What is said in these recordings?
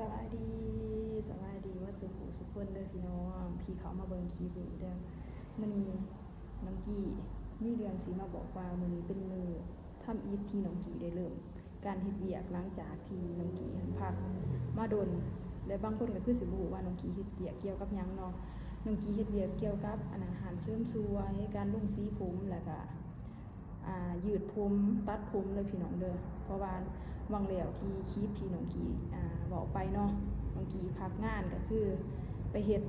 สวัสดีสวัสดีว่าสุขุสุขคนเด้อพี่น้องพี่เขามาเบิ่งคลิปนี้เด้อมื้อนี้น้องกี้มีเรื่องสิมาบอกว่ามื้อนี้เป็นมื้อทำอีทที่น้องกี้ได้เริ่มการเฮ็ดเวียกหลังจากที่น้องกี้พักมาโดนและบางคนก็คือสิบ่ฮู้ว่าน้องกี้เฮ็ดเวียกเกี่ยวกับหยังเนาะน้องกี้เฮ็ดเวียกเกี่ยวกับอาหารเสริมสวยการลงสีผมแล้วก็ยืดผมตัดผมเลยพี่น้องเด้อเพราะว่าวังแล้วที่คลิปที่น้องกี้บอกไปเนาะน้องกี้พักงานก็คือไปเฮ็ด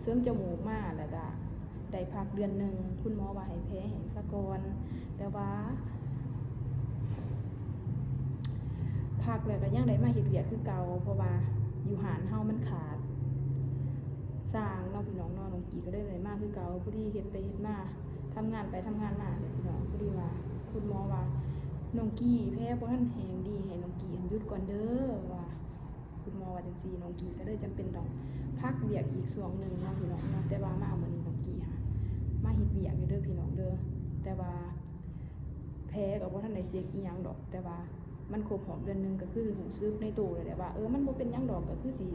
เสริมจมูกมาแล้วก็ได้พักเดือนนึงคุณหมอว่าให้แพ้แห้งซะก่อนแต่ว่าพักแล้วก็ยังได้มาเฮ็ดเวียกคือเก่าเพราะว่าอยู่หานเฮามันขาดสร้างเนาะพี่น้องเนาะน้องกี้ก็ได้มาคือเก่าพอดีเฮ็ดไปเฮ็ดมาทำงานไปทำงานมาพี่น้องพอดีว่าคุณหมอว่าน้องกี้แพ้บ่ทันแห้งดีให้น้องกี้หยุดก่อนเด้อว่าคุณหมอว่าจังซี่น้องกี้ก็เลยจำเป็นต้องพักเวียกอีกช่วงนึงเนาะพี่น้องเนาะแต่ว่ามามื้อนี้น้องกี้มาเฮ็ดเวียกอยู่เด้อพี่น้องเด้อแต่ว่าแพ้ก็บ่ทันได้เช็คอีหยังดอกแต่ว่ามันครบหอมเดือนนึงก็คือรู้สึกในตัวเลยแหละว่ามันบ่เป็นหยังดอกก็คือสิ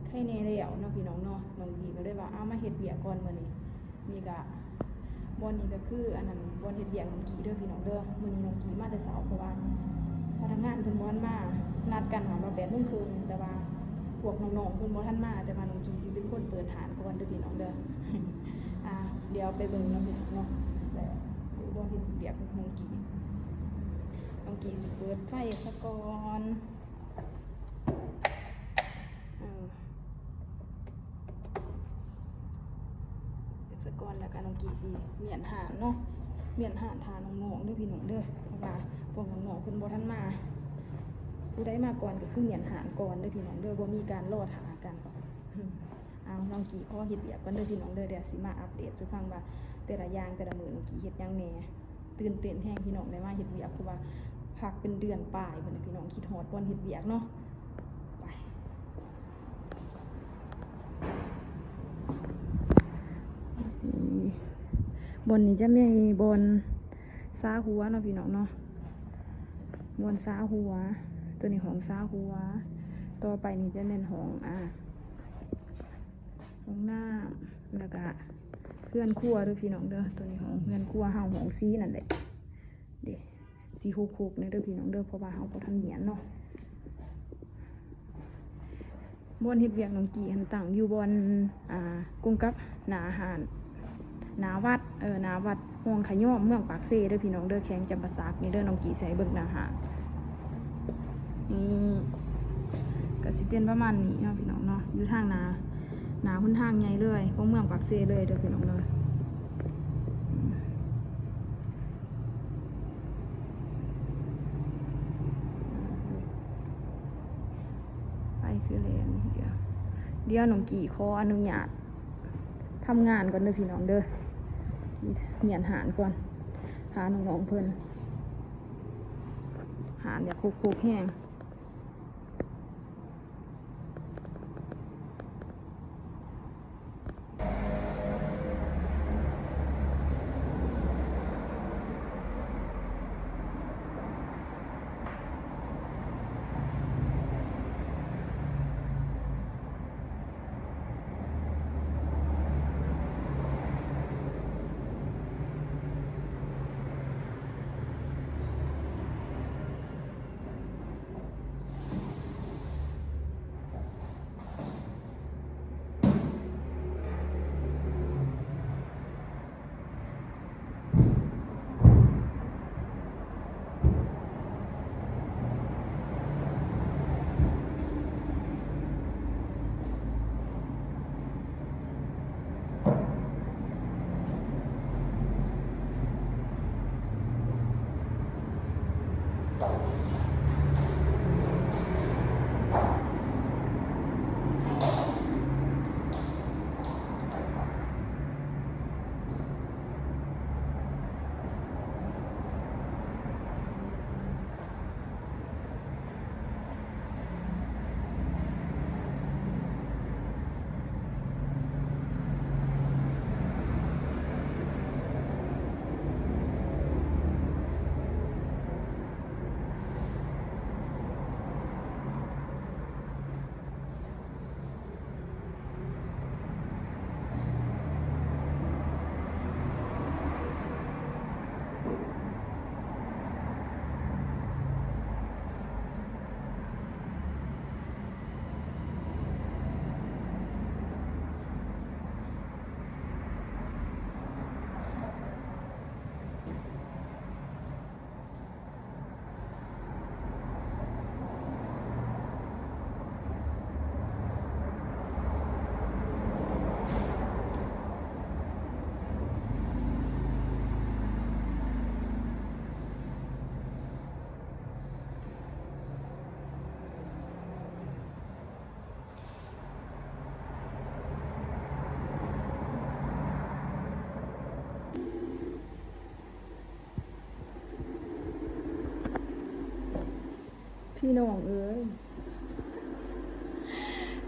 ไข้แน่แล้วเนาะพี่น้องเนาะน้องกี้ก็เลยว่ามาเฮ็ดเวียกก่อนมื้อนี้นี่ก็บอนนี้ก็คืออันนั้นบอนเฮ็ดเวียกน้องกี้เด้อพี่น้องเด้อมื้อนี้น้องกี้มาแต่เช้าเพราะว่าพนักงานเพิ่นบ่ทันมานัดกันว่า8:30 นแต่ว่าพวกน้องๆเพิ่นบ่ทันมาแต่ว่าน้องกี้สิเป็นคนเปิดหานก่อนเด้อพี่น้องเด้อ เดี๋ยวไปเบิ่งน้ำเนาะแต่บอนเฮ็ดเวียกน้องกี้สิเปิดไฟซะก่อนก่อนแล้วกันน้องกี้สิเมียนหานเนาะเมียนหานทาน้องๆเด้อพี่น้องเด้อเพราะว่าพวกน้องๆเพิ่นบ่ทันมาผู้ใดมาก่อนก็คือเมียนหานก่อนเด้อพี่น้องเด้อบ่มีการรอท่ากันน้องกี้ขอเฮ็ดเวียกก่อนเด้อพี่น้องเด้อเดี๋ยวสิมาอัปเดตให้ฟังว่าแต่ละอย่างแต่ละมื้อน้องกี้เฮ็ดหยังแหน่ตื่นเต้นแฮงพี่น้องได้มาเฮ็ดเวียกเพราะว่าพักเป็นเดือนปลายพุ่นน่ะพี่น้องคิดฮอดวันเฮ็ดเวียกเนาะบนนี้จะมีบนซาหัวเนาะพี่น้องเนาะบนซาหัวตัวนี้ของซาหัวต่อไปนี่จะเป็นของหน้าแล้วก็เพื่อนครัวด้วยพี่น้องเด้อตัวนี้ของเพื่อนครัวเฮาของซีนั่นแหละเด้สีคุกๆเนี่ยเด้อพี่น้องเด้อเพราะว่าเฮาบ่ทันเหมียนเนาะบนเฮ็ดเวียกน้องกี้หันตั้งอยู่บนกุ้งกับหน้าอาหารนาวัดนาวัดห้องขย่อมเมืองปากเซ่เด้อพี่น้องเด้อแข้งจำปาสักนี่เด้อน้องกี้ใส่เบิ่งหน้าหานี่ก็สิเป็นประมาณนี้เนาะพี่น้องเนาะอยู่ทางนาหุ้นทางใหญ่เลยของเมืองปากเซ่เลยเด้อพี่น้องเด้อไปคือเลยเดี๋ยวน้องกี้ขออนุญาตทำงานก่อนเด้อพี่น้องเด้อเหียนหานก่อนหาน้องๆเพิ่นหานอย่าคุกแห้ง พี่น้องเอ้ย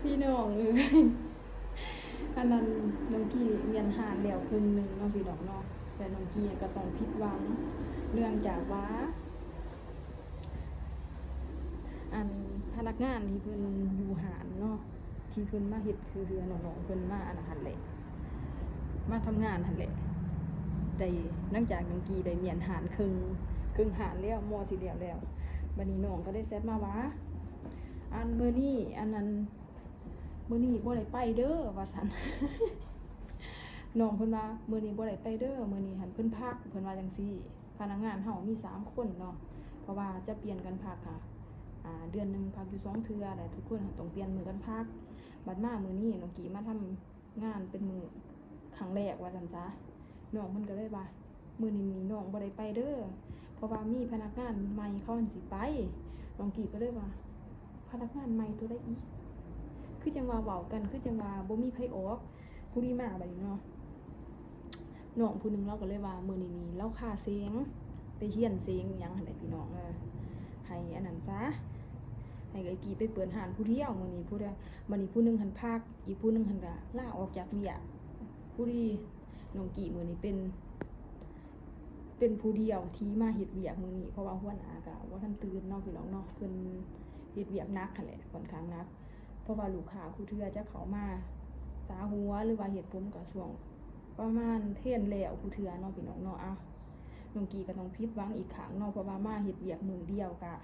พี่น้องเอ้ยอันนั้นน้องกี้เรียนหานแล้วครึ่งหนึงเนาะพี่น้องเนาะแต่น้องกี้ก็ต้องผิดหวังเนื่องจากว่าอันพนักงานที่เพิ่นอยู่หารเนาะที่เพิ่นมาเฮ็ดซื่อๆน้องๆเพิ่นมาอันนั้นหั่นแหละมาทำงานหั่นแหละได้หลังจากน้องกี้ได้เรียนหารครึ่งหารแล้วม.สิแล้วบัดนี้น้องก็ได้แซดมาว่าอันมื้อนี้อันนั้นมื้อนี้บ่ได้ไปเด้อว่าซั่น น้องเพิ่นว่ามื้อนี้บ่ได้ไปเด้อมื้อนี้หันเพิ่นพักเพิ่นว่าจังซี่พนักงานเฮามี3คนเนาะเพราะว่าจะเปลี่ยนกันพักค่ะเดือนหนึงพักอยู่2เทื่อแหละทุกคนต้องเปลี่ยนมื้อกันพักบัดมามื้อนี้น้องกี้มาทำงานเป็นมื้อครั้งแรกว่าซั่นซะน้องเพิ่นก็เลยว่ามื้อนี้น้องบ่ได้ไปเด้อเพราะว่ามีพนักงานใหม่เขาสิไปน้องกี้ก็เลยว่าพนักงานใหม่ตัวใดอีกคือจังว่าเว้ากันคือจังว่าบ่มีไผออกผู้นี้มาบัดนี้เนาะน้องผู้นึงเราก็เลยว่ามื้อนี้เราค่าเสียงไปเฮียนเสียงหยังหั่นแหละพี่น้องให้อันนั้นซะให้ไอ้กี้ไปเปิดร้านผู้เดียวมื้อนี้ผู้เดียวมื้อนี้ผู้นึงหันพักอีกผู้นึงหันก็ลาออกจากเวียกผู้ดีน้องกี้มื้อนี้เป็นผู้เดียวที่มาเฮ็ดเวียกมื้อนี้เพราะว่าหัวหน้าก็บ่ทันตื่นเนาะพี่น้องเนาะเพิ่นเฮ็ดเวียกหนักหั่นแหละค่อนข้างหนักเพราะว่าลูกค้าผู้เทื่อจะเข้ามาสาหัวหรือว่าเฮ็ดผมก็ช่วงประมาณเที่ยงแล้วผู้เทื่อเนาะพี่น้องเนาะน้องกี้ก็ต้องผิดหวังอีกครั้งเนาะเพราะว่ามาเฮ็ดเวียกมื้อเดียวกะ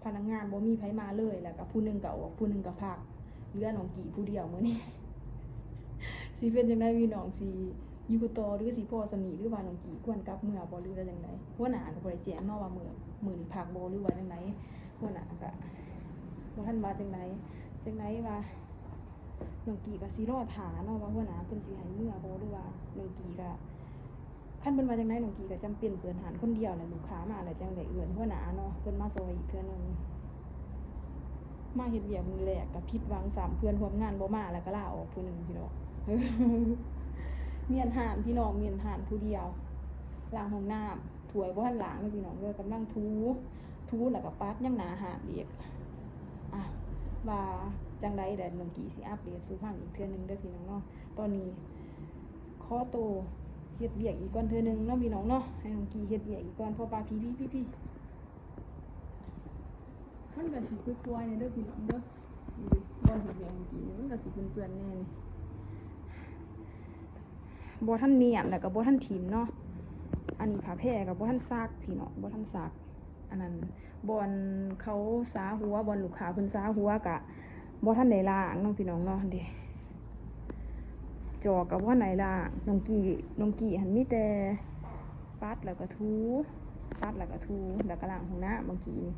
พนักงานบ่มีไผมาเลยแล้วก็ผู้นึงก็ออกผู้นึงก็พักเหลือน้องกี้ผู้เดียวมื้อนี้ สิเป็นจังได๋พี่น้องสิอยู่ต่อหรือสิพอสำนี้หรือว่าน้องกี้ควรกลับเมื่อบ่หรือว่าจังได๋หัวหน้าก็บ่ได้แจ้งเนาะว่ามื้อนี้พักบ่หรือว่าจังได๋หัวหน้าก็บ่ทันว่าจังไดว่าน้องกี้ก็สิรอท่าเนาะว่าหัวหน้าเพิ่นสิให้เมื่อบ่หรือว่าน้องกี้ก็คันเพิ่นว่าจังได๋น้องกี้ก็จำเป็นเปิดร้านคนเดียวแหละลูกค้ามาแล้วจังได้เอื้อนหัวหน้าเนาะเพิ่นมาซอยอีกเทื่อนึงมาเฮ็ดเวียกมื้อแรกก็ผิดหวัง3เพื่อนร่วมงานบ่มาแล้วก็ลาออกผู้นึงพี่น้อง เมียนหานพี่น้องเมียนหานผู้เดียวล้างห้องน้ำถ้วยบ่ทันล้างเลยพี่น้องเด้อกำลังถูแล้วก็ปัดยังหน้าหานอีกว่าจังได๋เดี๋ยวน้องกี้สิอัปเดตสู่ฟังอีกเทื่อนึงเด้อพี่น้องเนาะตอนนี้ขอตัวเฮ็ดเวียกอีกก่อนเทื่อนึงเนาะพี่น้องเนาะให้น้องกี้เฮ็ดเวียกอีกก่อนเพราะว่าพี่มันก็สิป่วยๆเนี่ยเด้อพี่น้องเด้อดูดิบ่เฮ็ดเวียกน้องกี้มันก็สิเปื้อนๆแน่นี่บ่ทันเมียนแล้วก็บ่ทันถิ่มเนาะอันนี้ผ้าแพร่ก็บ่ทันซักพี่น้องบ่ทันซักอันนั้นบ่อนเขาสาหัวบ่อนลูกค้าเพิ่นสาหัวก็บ่ทันได้ล้างเนาะพี่น้องเนาะเด้จอก็บ่ทันได้ล้างน้องกี้หันมีแต่ปัดแล้วก็ถูแล้วก็ล้างห้องน้ำเมื่อกี้นี่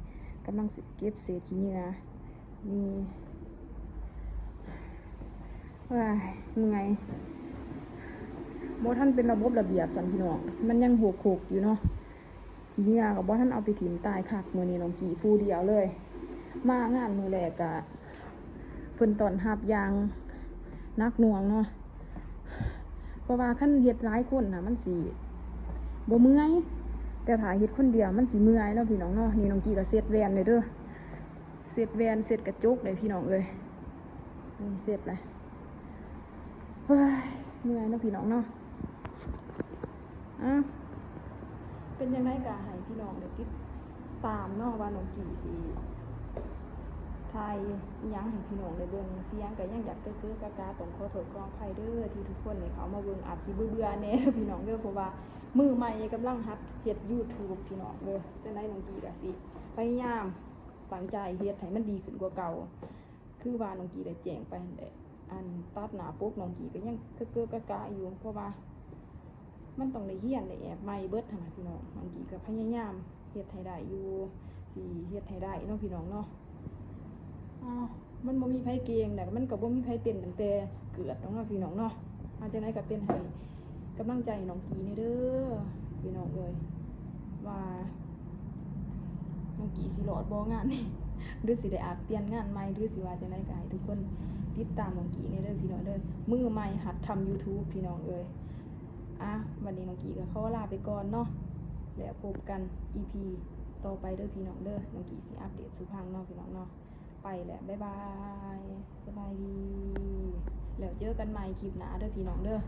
กำลังสิเก็บเศษขี้เหงื่อนี่ว้ายเมื่อยบ่ทันเป็นระบบระเบียบสันพี่น้องมันยังหกอยู่เนาะขี้เหงื่อก็บ่ทันเอาไปถิ่มตายคักมื้อนี้น้องกี้ผู้เดียวเลยมางานมื้อแรกก็เพิ่นต้อนรับอย่างหนักหน่วงเนาะเพราะว่าคันเฮ็ดหลายคนน่ะมันสิบ่เมื่อยแต่ถ้าเฮ็ดคนเดียวมันสิเมื่อยเนาะพี่น้องเนาะนี่น้องกี้ก็เสร็จแว่นเลยเด้อเสร็จแว่นเสร็จกระจกเลยพี่น้องเอ้ยนี่เสร็จเลยเฮ้ยเมื่อยเนาะพี่น้องเนาะเป็นยังไงก็ให้พี่น้องได้ติดตามเนาะว่าน้องกี้สิถ่ายอิหยังให้พี่น้องได้เบิ่งเสียงก็ยังอยากเก้อๆกะๆต้องขอโทษขออภัยเด้อที่ทุกคนได้เข้ามาเบิ่งอาจสิเบื่อๆแน่พี่น้องเด้อเพราะว่ามือใหม่กำลังหัดเฮ็ด YouTube พี่น้องเด้อจังได๋น้องกี้ก็สิพยายามตั้งใจเฮ็ดให้มันดีขึ้นกว่าเก่าคือว่าน้องกี้ได้แจ้งไปนั่นแหละอันตัดหน้าปกน้องกี้ก็ยังเก้อๆกะๆอยู่เพราะว่ามันต้องได้เรียนได้แอบใหม่เบิดหั่นน่ะพี่น้องน้องกี้ก็พยายามเฮ็ดให้ได้อยู่สิเฮ็ดให้ได้เนาะพี่น้องเนาะมันบ่มีไผเก่งแต่มันก็บ่มีไผเป็นตั้งแต่เกิดเนาะพี่น้องเนาะจังได๋ก็เป็นให้กำลังใจน้องกี้นี่เด้อพี่น้องเอ้ยว่าน้องกี้สิรอดบ่งานนี่ หรือสิได้อาจเปลี่ยนงานใหม่หรือสิว่าจังได๋ก็ให้ทุกคนติดตามน้องกี้นี่เด้อพี่น้องเด้อมือใหม่หัดทำ YouTube พี่น้องเอ้ยวันนี้น้องกี้ก็ขอลาไปก่อนเนาะแล้วพบกัน EP ต่ ต่อไปเด้อพี่น้องเด้อน้องกีสิอัปเดตสู่พังเนาะพี่น้องเนาะไปแหละบ๊ายบายสบายดีแล้วเจอกันใหม่คลิปหน้าเด้อพี่น้องเด้อ